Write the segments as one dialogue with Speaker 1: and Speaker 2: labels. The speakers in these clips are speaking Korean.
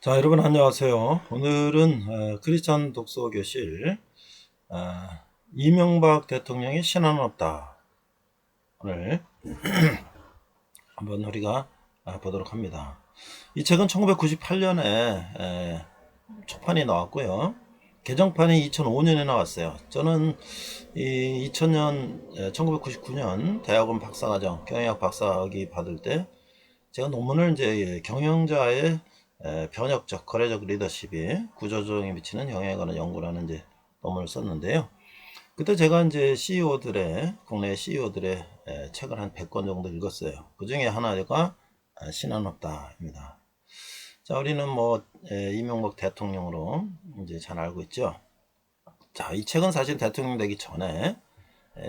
Speaker 1: 자, 여러분 안녕하세요. 오늘은 크리스천 독서교실 이명박 대통령의 신화는 없다. 오늘 한번 우리가 보도록 합니다. 이 책은 1998년에 초판이 나왔고요. 개정판이 2005년에 나왔어요. 저는 이 1999년 대학원 박사과정 경영학 박사학위 받을 때 제가 논문을 이제 경영자의 변혁적 거래적 리더십이 구조조정에 미치는 영향에 관한 연구라는 이제 논문을 썼는데요. 그때 제가 이제 CEO들의 국내 CEO들의 책을 한 100권 정도 읽었어요. 그 중에 하나가 신한 없다입니다. 자, 우리는 뭐 이명박 대통령으로 이제 잘 알고 있죠. 자, 이 책은 사실 대통령 되기 전에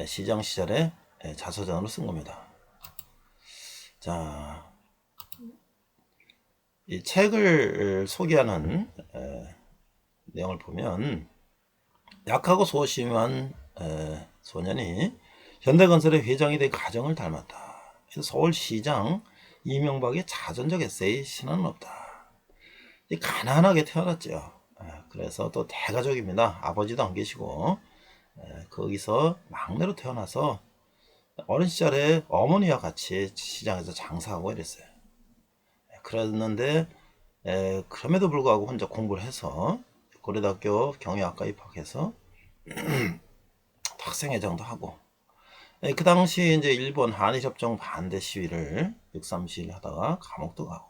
Speaker 1: 시장 시절에 자서전으로 쓴 겁니다. 자, 이 책을 소개하는 내용을 보면 약하고 소심한 소년이 현대건설의 회장이 된 가정을 닮았다. 서울시장 이명박의 자전적 에세이 신화는 없다. 가난하게 태어났죠. 그래서 또 대가족입니다. 아버지도 안 계시고 거기서 막내로 태어나서 어린 시절에 어머니와 같이 시장에서 장사하고 이랬어요. 그랬는데 그럼에도 불구하고 혼자 공부를 해서 고려대학교 경영학과 입학해서 학생회장도 하고 그 당시 이제 일본 한일협정 반대 시위를 6.3시위를 하다가 감옥도 가고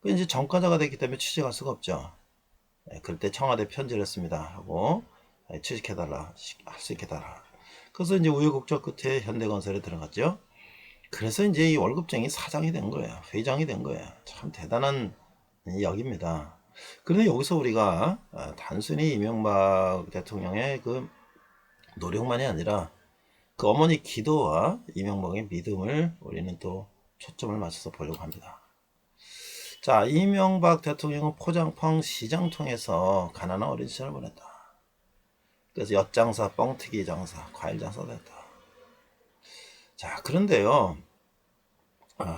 Speaker 1: 그 이제 전과자가 됐기 때문에 취직할 수가 없죠. 그럴 때 청와대 편지를 했습니다 하고 취직해달라 할 수 있게 해달라. 그래서 이제 우여곡절 끝에 현대건설에 들어갔죠. 그래서 이제 이 월급쟁이 사장이 된 거예요. 회장이 된 거예요. 참 대단한 이야기입니다. 그런데 여기서 우리가 단순히 이명박 대통령의 그 노력만이 아니라 그 어머니 기도와 이명박의 믿음을 우리는 또 초점을 맞춰서 보려고 합니다. 자, 이명박 대통령은 포장펑 시장 통해서 가난한 어린 시절을 보냈다. 그래서 엿장사, 뻥튀기 장사, 과일 장사도 했다. 자, 그런데요.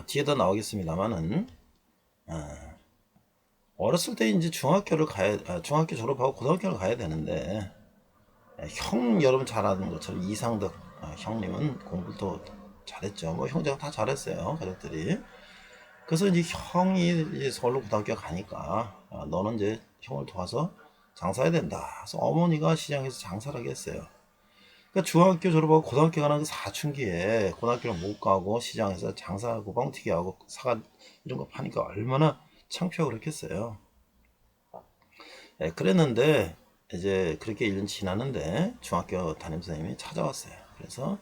Speaker 1: 뒤에도 나오겠습니다만은 어렸을 때 이제 중학교 졸업하고 고등학교를 가야 되는데 형 여러분 잘 아는 것처럼 이상덕 형님은 공부를 또 잘했죠. 뭐 형제가 다 잘했어요, 가족들이. 그래서 이제 형이 이제 서울로 고등학교 가니까 너는 이제 형을 도와서 장사해야 된다. 그래서 어머니가 시장에서 장사를 하게 했어요. 그러니까 중학교 졸업하고 고등학교 가는 그 사춘기에 고등학교를 못 가고 시장에서 장사하고 뻥튀기하고 사과 이런 거 파니까 얼마나 창피하고 그렇겠어요. 그랬는데 이제 그렇게 1년 지났는데 중학교 담임 선생님이 찾아왔어요. 그래서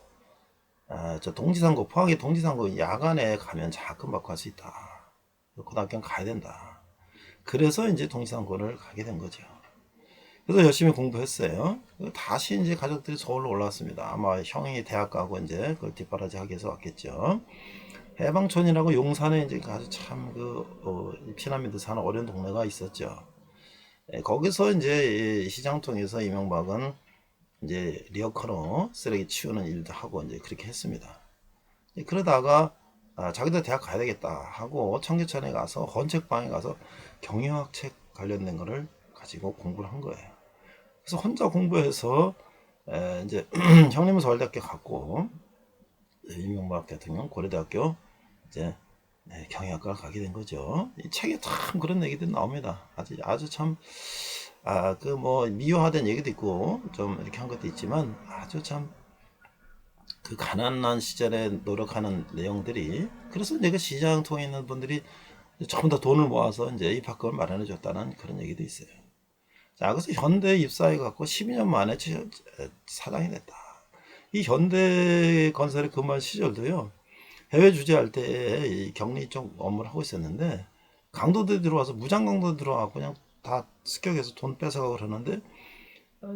Speaker 1: 저 동지상고 포항의 동지상고 야간에 가면 장학금 받고 할 수 있다. 고등학교는 가야 된다. 그래서 이제 동지상고를 가게 된 거죠. 그래서 열심히 공부했어요. 다시 이제 가족들이 서울로 올라왔습니다. 아마 형이 대학 가고 이제 그걸 뒷바라지 하기 위해서 왔겠죠. 해방촌이라고 용산에 이제 아주 참 피난민들 사는 어려운 동네가 있었죠. 거기서 이제 시장 통해서 이명박은 이제 리어커로 쓰레기 치우는 일도 하고 이제 그렇게 했습니다. 그러다가 자기도 대학 가야 되겠다 하고 청계천에 가서 헌책방에 가서 경영학 책 관련된 거를 가지고 공부를 한 거예요. 그래서 혼자 공부해서 이제 형님은 서울대학교 갔고 이명박 대통령 고려대학교 이제 경영학과를 가게 된 거죠. 이 책에 참 그런 얘기들이 나옵니다. 아주 참 그 뭐 미화된 얘기도 있고 좀 이렇게 한 것도 있지만 아주 참 그 가난한 시절에 노력하는 내용들이 그래서 이제 그 시장 통에 있는 분들이 전부 다 돈을 모아서 이제 입학금을 마련해 줬다는 그런 얘기도 있어요. 자, 그래서 현대에 입사해 갖고 12년 만에 사장이 됐다. 이 현대 건설의 근무한 시절도요. 해외 주재할 때 격리 쪽 업무를 하고 있었는데 강도들이 들어와서 무장 강도 들어와서 그냥 다 습격해서 돈 뺏어가고 그러는데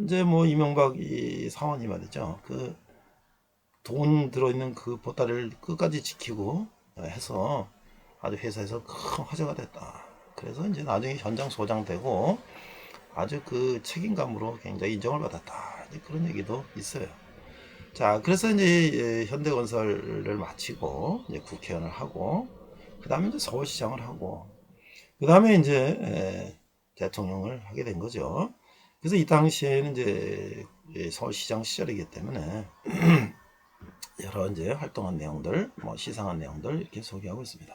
Speaker 1: 이제 뭐 이명박 이 사원이 말이죠. 그 돈 들어있는 그 보따리를 끝까지 지키고 해서 아주 회사에서 큰 화제가 됐다. 그래서 이제 나중에 현장 소장되고 아주 그 책임감으로 굉장히 인정을 받았다. 그런 얘기도 있어요. 자, 그래서 이제 현대건설을 마치고 이제 국회의원을 하고 그 다음에 이제 서울시장을 하고 그 다음에 이제 대통령을 하게 된 거죠. 그래서 이 당시에는 이제 서울시장 시절이기 때문에 여러 이제 활동한 내용들, 뭐 시상한 내용들 이렇게 소개하고 있습니다.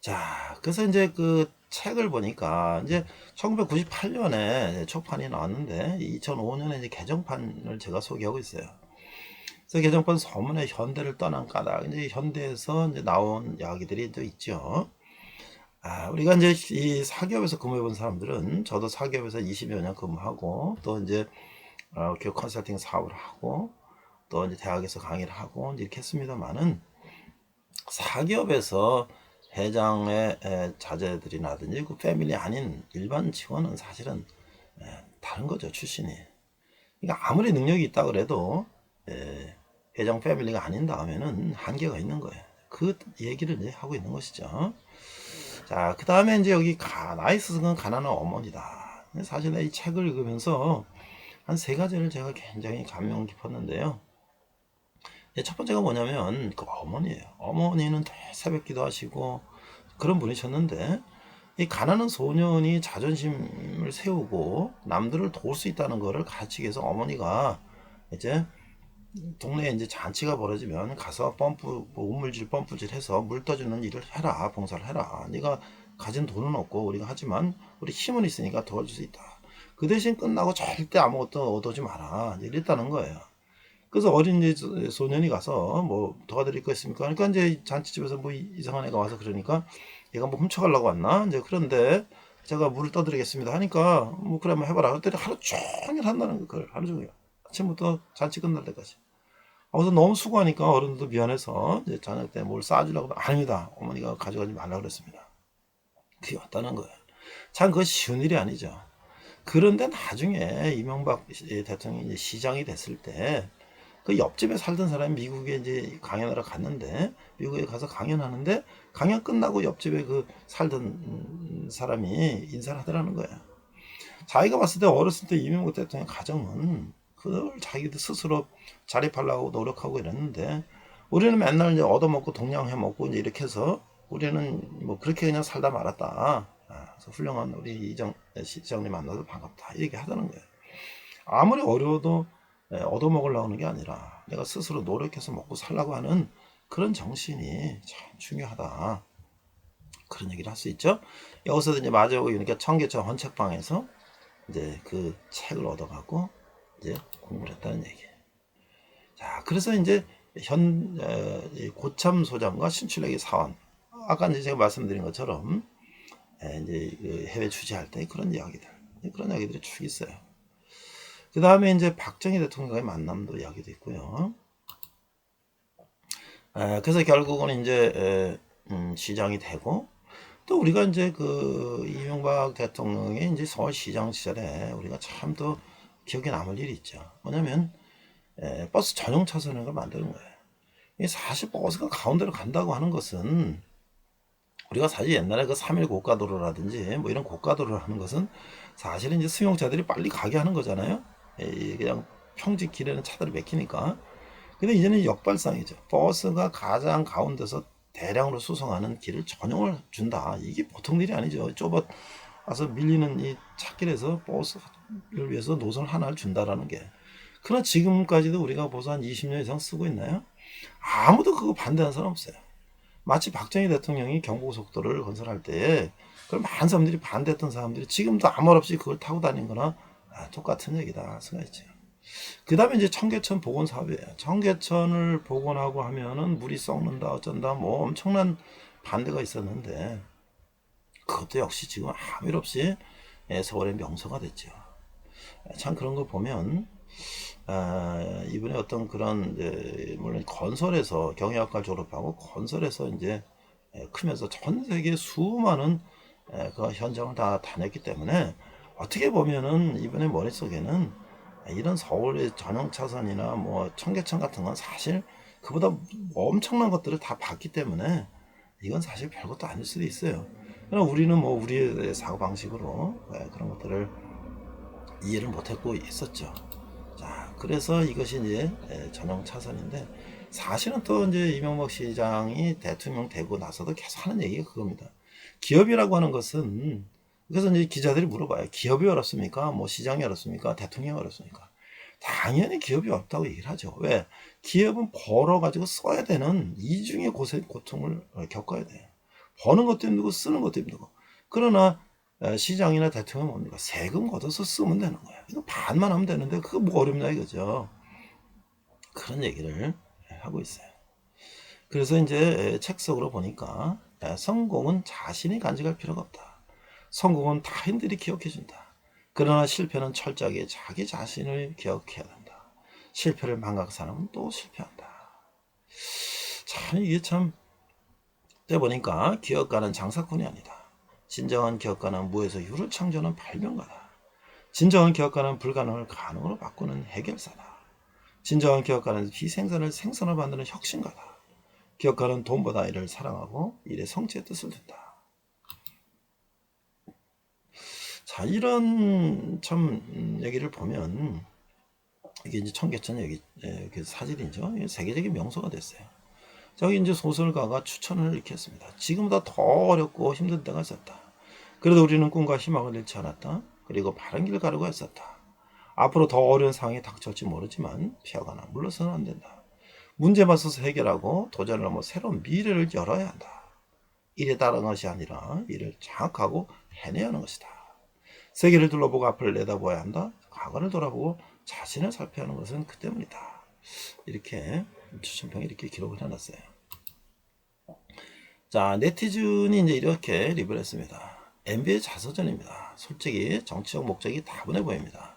Speaker 1: 자, 그래서 이제 그 책을 보니까 이제 1998년에 초판이 나왔는데 2005년에 이제 개정판을 제가 소개하고 있어요. 그래서 개정판 서문에 현대를 떠난 까닭, 이제 현대에서 이제 나온 이야기들이 또 있죠. 우리가 이제 이 사기업에서 근무해 본 사람들은, 저도 사기업에서 20여 년 근무하고 또 이제 교육 컨설팅 사업을 하고 또 이제 대학에서 강의를 하고 이제 이렇게 했습니다만은, 사기업에서 회장의 자제들이라든지 그 패밀리 아닌 일반 직원은 사실은 다른 거죠, 출신이. 그러니까 아무리 능력이 있다 그래도 회장 패밀리가 아닌 다음에는 한계가 있는 거예요. 그 얘기를 이제 하고 있는 것이죠. 자, 그 다음에 이제 여기 나이스는 가난한 어머니다. 사실 이 책을 읽으면서 한 세 가지를 제가 굉장히 감명 깊었는데요. 첫 번째가 뭐냐면 그 어머니예요. 어머니는 새벽 기도하시고 그런 분이셨는데, 이 가난한 소년이 자존심을 세우고 남들을 도울 수 있다는 것을 가르치기 위해서 어머니가 이제 동네에 이제 잔치가 벌어지면 가서 우물질 펌프질 해서 물 떠주는 일을 해라, 봉사를 해라. 네가 가진 돈은 없고 우리가 하지만 우리 힘은 있으니까 도와줄 수 있다. 그 대신 끝나고 절대 아무것도 얻어오지 마라, 이랬다는 거예요. 그래서 어린 소년이 가서 뭐 도와드릴 거 있습니까? 그러니까 이제 잔치집에서 뭐 이상한 애가 와서 그러니까 얘가 뭐 훔쳐가려고 왔나? 이제 그런데 제가 물을 떠드리겠습니다 하니까 뭐 그래 한번 해봐라. 그랬더니 하루 종일 한다는 거, 그걸 하루 종일 아침부터 잔치 끝날 때까지. 그래서 너무 수고하니까 어른도 미안해서 이제 저녁 때 뭘 싸주려고, 아닙니다, 어머니가 가져가지 말라 그랬습니다. 그게 왔다는 거예요. 참 그거 쉬운 일이 아니죠. 그런데 나중에 이명박 대통령이 시장이 됐을 때 그 옆집에 살던 사람이 미국에 이제 강연하러 갔는데, 미국에 가서 강연하는데 강연 끝나고 옆집에 그 살던 사람이 인사를 하더라는 거예요. 자기가 봤을 때 어렸을 때 이명박 대통령 가정은 그걸 자기도 스스로 자립하려고 노력하고 이랬는데, 우리는 맨날 이제 얻어먹고 동냥해 먹고 이제 이렇게 해서 우리는 뭐 그렇게 그냥 살다 말았다. 그래서 훌륭한 우리 시장님 만나서 반갑다, 이렇게 하자는 거예요. 아무리 어려워도 얻어먹으려고 하는 게 아니라 내가 스스로 노력해서 먹고 살라고 하는 그런 정신이 참 중요하다, 그런 얘기를 할 수 있죠. 여기서 이제 마지막에 그러니까 청계천 헌책방에서 이제 그 책을 얻어가고 이제 공부를 했다는 얘기예요. 자, 그래서 이제 고참 소장과 신출애기 사원, 아까 이제 제가 말씀드린 것처럼 이제 그 해외 취재할 때 그런 이야기들이 쭉 있어요. 그 다음에 이제 박정희 대통령과의 만남도 이야기도 있고요. 그래서 결국은 이제 시장이 되고, 또 우리가 이제 그 이명박 대통령의 이제 서울시장 시절에 우리가 참 또 기억에 남을 일이 있죠. 뭐냐면 버스 전용 차선을 만드는 거예요. 사실 버스가 가운데로 간다고 하는 것은, 우리가 사실 옛날에 그 3일 고가도로라든지 뭐 이런 고가도로를 하는 것은 사실은 이제 승용차들이 빨리 가게 하는 거잖아요. 그냥 평지 길에는 차들이 막히니까. 근데 이제는 역발상이죠. 버스가 가장 가운데서 대량으로 수송하는 길을 전용을 준다. 이게 보통 일이 아니죠. 좁아서 밀리는 이 찻길에서 버스를 위해서 노선 하나를 준다라는 게. 그러나 지금까지도 우리가 벌써 한 20년 이상 쓰고 있나요? 아무도 그거 반대하는 사람 없어요. 마치 박정희 대통령이 경부고속도로를 건설할 때 그걸 많은 사람들이 반대했던 사람들이 지금도 아무 말 없이 그걸 타고 다니는 거나 똑같은 얘기다 생각했죠. 그 다음에 이제 청계천 복원 사업이에요. 청계천을 복원하고 하면은 물이 썩는다 어쩐다 뭐 엄청난 반대가 있었는데, 그것도 역시 지금 아무 일 없이 서울의 명소가 됐죠. 참 그런 거 보면 이번에 어떤 그런 물론 건설에서 경영학과 졸업하고 건설에서 이제 크면서 전 세계 수많은 그 현장을 다 다녔기 때문에, 어떻게 보면은 이번에 머릿속에는 이런 서울의 전용 차선이나 뭐 청계천 같은 건 사실 그보다 엄청난 것들을 다 봤기 때문에 이건 사실 별것도 아닐 수도 있어요. 그러나 우리는 뭐 우리의 사고 방식으로 그런 것들을 이해를 못했고 있었죠. 자, 그래서 이것이 이제 전용 차선인데, 사실은 또 이제 이명박 시장이 대통령 되고 나서도 계속 하는 얘기가 그겁니다. 기업이라고 하는 것은, 그래서 이제 기자들이 물어봐요. 기업이 어렵습니까? 뭐 시장이 어렵습니까? 대통령이 어렵습니까? 당연히 기업이 어렵다고 얘기를 하죠. 왜? 기업은 벌어가지고 써야 되는 이중의 고통을 겪어야 돼요. 버는 것도 힘들고 쓰는 것도 힘들고. 그러나 시장이나 대통령은 뭡니까? 세금 걷어서 쓰면 되는 거예요. 이거 반만 하면 되는데 그거 뭐 어렵냐 이거죠. 그런 얘기를 하고 있어요. 그래서 이제 책 속으로 보니까 성공은 자신이 간직할 필요가 없다. 성공은 타인들이 기억해준다. 그러나 실패는 철저하게 자기 자신을 기억해야 된다. 실패를 망각한 사람은 또 실패한다. 참 이게 참 때 보니까 기업가는 장사꾼이 아니다. 진정한 기업가는 무에서 유를 창조하는 발명가다. 진정한 기업가는 불가능을 가능으로 바꾸는 해결사다. 진정한 기업가는 비생산을 생산으로 만드는 혁신가다. 기업가는 돈보다 일을 사랑하고 일의 성취의 뜻을 둔다. 자, 이런 참 얘기를 보면 이게 이제 청계천 얘기 그 사진이죠. 세계적인 명소가 됐어요. 저기 이제 소설가가 추천을 이렇게 했습니다. 지금보다 더 어렵고 힘든 때가 있었다. 그래도 우리는 꿈과 희망을 잃지 않았다. 그리고 바른 길 가려고 했었다. 앞으로 더 어려운 상황이 닥쳐올지 모르지만 피하거나 물러서는 안 된다. 문제 맞서서 해결하고 도전을 넘어 새로운 미래를 열어야 한다. 일에 따른 것이 아니라 일을 장악하고 해내야 하는 것이다. 세계를 둘러보고 앞을 내다보아야 한다. 과거를 돌아보고 자신을 살펴야 하는 것은 그 때문이다. 이렇게 추천평이 이렇게 기록을 해놨어요. 자, 네티즌이 이제 이렇게 리뷰를 했습니다. MB의 자서전입니다. 솔직히 정치적 목적이 다분해 보입니다.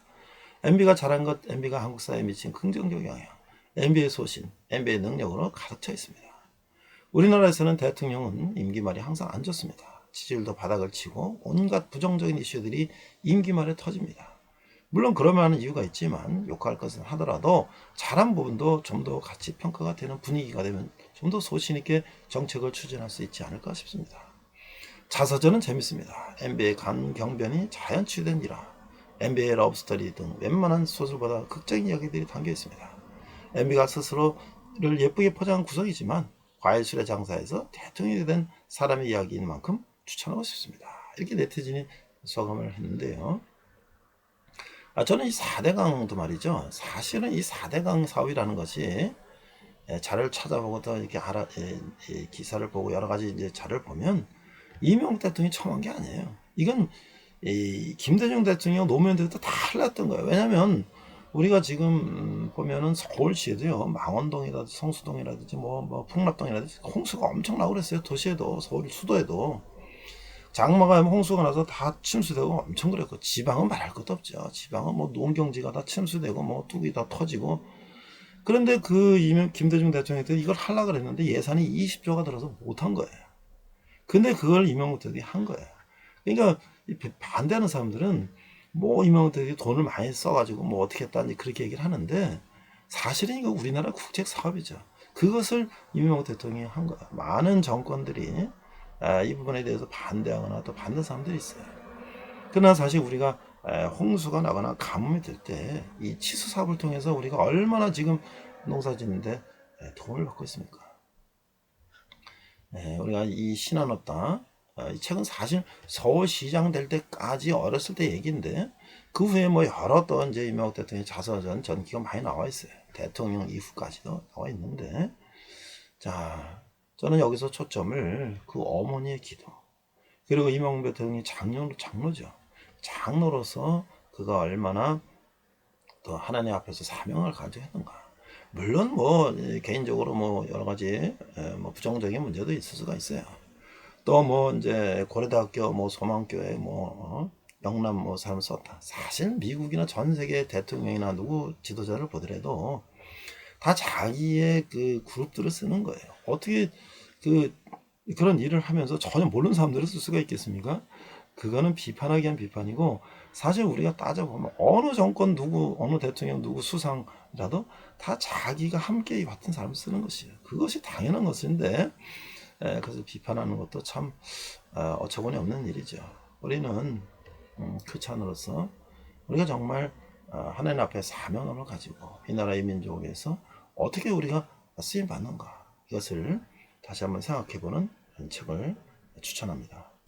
Speaker 1: MB가 잘한 것, MB가 한국 사회에 미친 긍정적 영향, MB의 소신, MB의 능력으로 가득 차 있습니다. 우리나라에서는 대통령은 임기 말이 항상 안 좋습니다. 지지율도 바닥을 치고 온갖 부정적인 이슈들이 임기 말에 터집니다. 물론 그럴 만한 이유가 있지만 욕할 것은 하더라도 잘한 부분도 좀 더 같이 평가가 되는 분위기가 되면 좀 더 소신 있게 정책을 추진할 수 있지 않을까 싶습니다. 자서전은 재밌습니다. MB의 강경변이 자연치유된 일화, MB의 러브스토리 등 웬만한 소설보다 극적인 이야기들이 담겨 있습니다. MB가 스스로를 예쁘게 포장한 구석이지만 과일술의 장사에서 대통령이 된 사람의 이야기인 만큼 추천하고 싶습니다. 이렇게 네티즌이 소감을 했는데요. 저는 이 4대강도 말이죠. 사실은 이 4대강 사업이라는 것이 자료를 찾아보고 또 이렇게 기사를 보고 여러 가지 이제 자료를 보면 이명박 대통령이 처음 한 게 아니에요. 이건 김대중 대통령 노무현 대통령 다 달랐던 거예요. 왜냐하면 우리가 지금 보면은 서울시에도요, 망원동이라든지 성수동이라든지 뭐 풍납동이라든지 홍수가 엄청 나고 그랬어요. 도시에도, 서울 수도에도. 장마가 홍수가 나서 다 침수되고 엄청 그랬고, 지방은 말할 것도 없죠. 지방은 뭐 농경지가 다 침수되고 뭐 뚝이 다 터지고. 그런데 김대중 대통령이 이걸 하려고 그랬는데 예산이 20조가 들어서 못한 거예요. 근데 그걸 이명박 대통령이 한 거예요. 그러니까 반대하는 사람들은 뭐 이명박 대통령이 돈을 많이 써가지고 뭐 어떻게 했다니 그렇게 얘기를 하는데, 사실은 이거 우리나라 국책 사업이죠. 그것을 이명박 대통령이 한 거예요. 많은 정권들이 이 부분에 대해서 반대하거나 또 반대하는 사람들이 있어요. 그러나 사실 우리가 홍수가 나거나 가뭄이 될 때 이 치수 사업을 통해서 우리가 얼마나 지금 농사 짓는데 도움을 받고 있습니까? 우리가 이 신안 없다, 이 책은 사실 서울시장 될 때까지 어렸을 때 얘기인데, 그 후에 뭐 여러 또 이제 이명박 대통령의 자서전 전기가 많이 나와 있어요. 대통령 이후까지도 나와 있는데, 자, 저는 여기서 초점을 그 어머니의 기도, 그리고 이명박 대통령이 장로죠. 장로로서 그가 얼마나 또 하나님 앞에서 사명을 가지고 했는가. 물론 뭐 개인적으로 뭐 여러 가지 뭐 부정적인 문제도 있을 수가 있어요. 또 뭐 이제 고려대학교 뭐 소망교회 뭐 영남 뭐 사람 썼다. 사실 미국이나 전 세계 대통령이나 누구 지도자를 보더라도 다 자기의 그 그룹들을 쓰는 거예요. 어떻게 그런 일을 하면서 전혀 모르는 사람들을 쓸 수가 있겠습니까? 그거는 비판하기 위한 비판이고, 사실 우리가 따져보면 어느 정권 누구, 어느 대통령 누구 수상이라도 다 자기가 함께 맡은 사람을 쓰는 것이에요. 그것이 당연한 것인데, 그래서 비판하는 것도 참 어처구니 없는 일이죠. 우리는 크리스찬으로서 우리가 정말 하나님 앞에 사명감을 가지고 이 나라의 민족을 위해서 어떻게 우리가 쓰임 받는가, 이것을 다시 한번 생각해보는 책을 추천합니다.